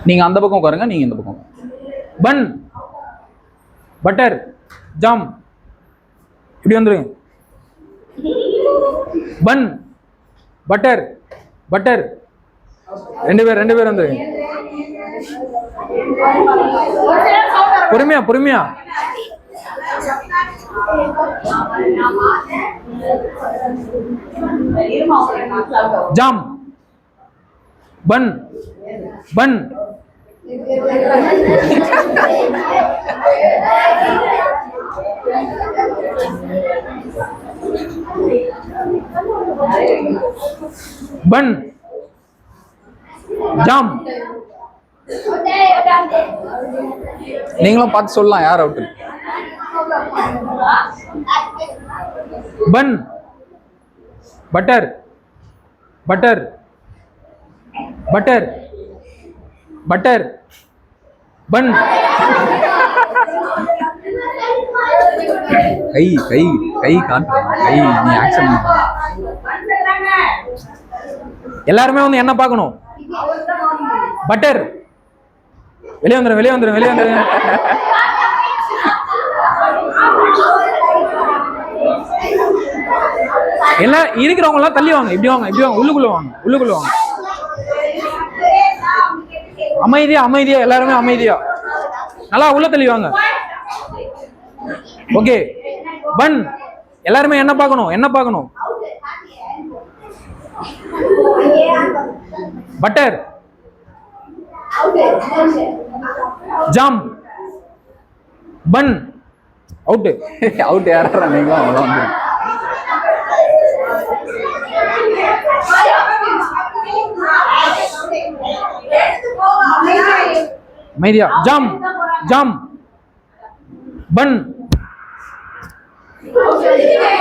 நீங்க அந்த பக்கம் உட்காருங்க, நீங்க இந்த பக்கம். பன், பட்டர், ஜாம். இப்படி வந்துருங்க. பன், பட்டர், பட்டர். ரெண்டு பேர் வந்துருங்க. பொறுமையா பொறுமையா. ஜாம், பன், பன். பன், ஜாம். நீங்களும் பார்த்து சொல்லலாம் யார் அவுட். பன், பட்டர், பட்டர், பட்டர், பட்டர், பன். கை கை கை காட்டு, கை நீ ஆக்சன். எல்லாருமே வந்து என்ன பார்க்கணும். பட்டர். வெளியே வந்துடும், வெளியே வந்துடும், வெளியே வந்துடும். எல்லாம் இருக்கிறவங்க எல்லாம் தள்ளி வாங்க. இப்படி வாங்க, இப்படி வாங்க, உள்ளுக்குள்ள வாங்க, உள்ளுக்குள்ள வாங்க. அமைதியா அமைதியா, எல்லாருமே அமைதியா. நல்லா உள்ள தள்ளி வாங்க. ஓகே. பன். எல்லாருமே என்ன பார்க்கணும், என்ன பார்க்கணும். பட்டர், ஜாம், பன். அவுட். அவுட் யாரா நீங்க? அவ்வளோ வந்து அமைதியா. ஜாம், ஜாம், பன்.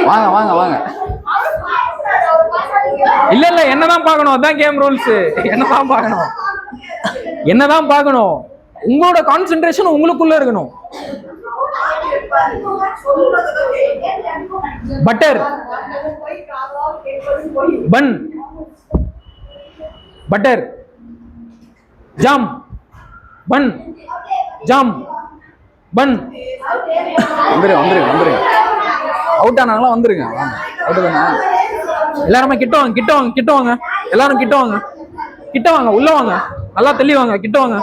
வாங்க வாங்க வாங்க. இல்ல இல்ல, என்னதான் பார்க்கணும், அதான் கேம் ரூல்ஸ். என்னதான் பார்க்கணும், என்னதான் பார்க்கணும். உங்களோட கான்சென்ட்ரேஷன் உங்களுக்குள்ள இருக்கணும். பட்டர், பன், பட்டர், ஜாம், பன், ஜாம், பன். வந்துருங்க வந்துருங்க வந்துருங்க. அவுட் ஆனாங்களா? வந்துருங்க. அவுட் தானே? எல்லாருமே கிட்ட வாங்க, கிட்ட வாங்க, கிட்ட வாங்க. எல்லாரும் கிட்ட வாங்க, கிட்ட வாங்க, உள்ள வாங்க. நல்லா தள்ளி வாங்க, கிட்ட வாங்க.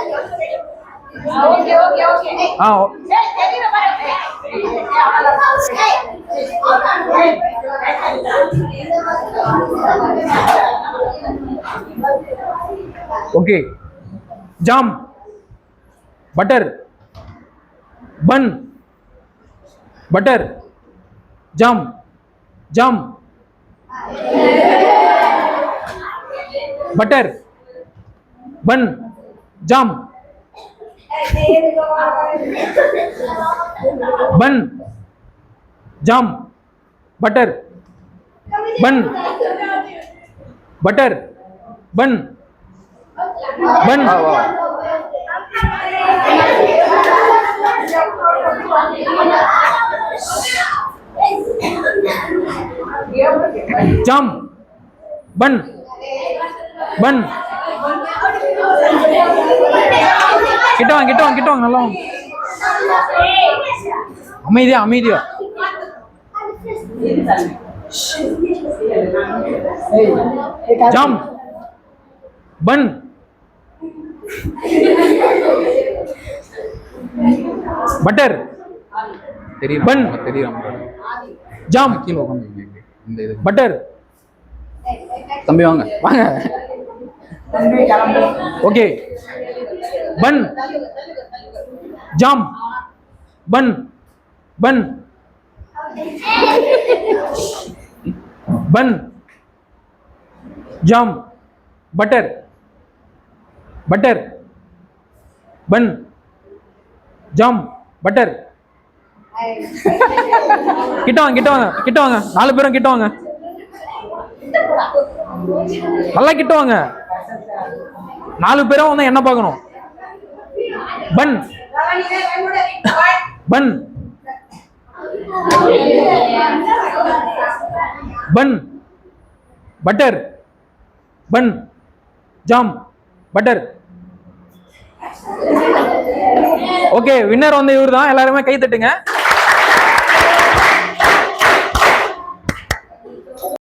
ஓகே. ஜாம், பட்டர், பன், பட்டர், ஜாம், ஜாம், பட்டர், பன், ஜாம், பன், ஜாம், பட்டர், பன், பட்டர், பன், பன். ஜாம், பன், பன். கிட்ட வாங்க, கிட்ட வாங்க, கிட்ட வாங்க. நல்லா வாங்க. அமைதியா அமைதியா. ஜாம், பன், பட்டர், பன், தெரியும். ஜாம், கீழே உட்காந்து இந்த இது பட்டர். தம்பி வாங்க வாங்க. ஓகே. பன், ஜாம், பன், பன், பன், ஜாம், பட்டர், பட்டர், பன், ஜாம், பட்டர். கிட்ட வாங்க, கிட்ட வாங்க, கிட்ட வாங்க. 4 பேரும் கிட்ட வாங்க. நல்லா கிட்ட வாங்க. 4 பேரும் வந்து என்ன பார்க்கணும். பன், பன், பன், பட்டர், பன், ஜாம், பட்டர், ஓகே, வின்னர் வந்து இவர் தான். எல்லாருமே கை தட்டுங்க.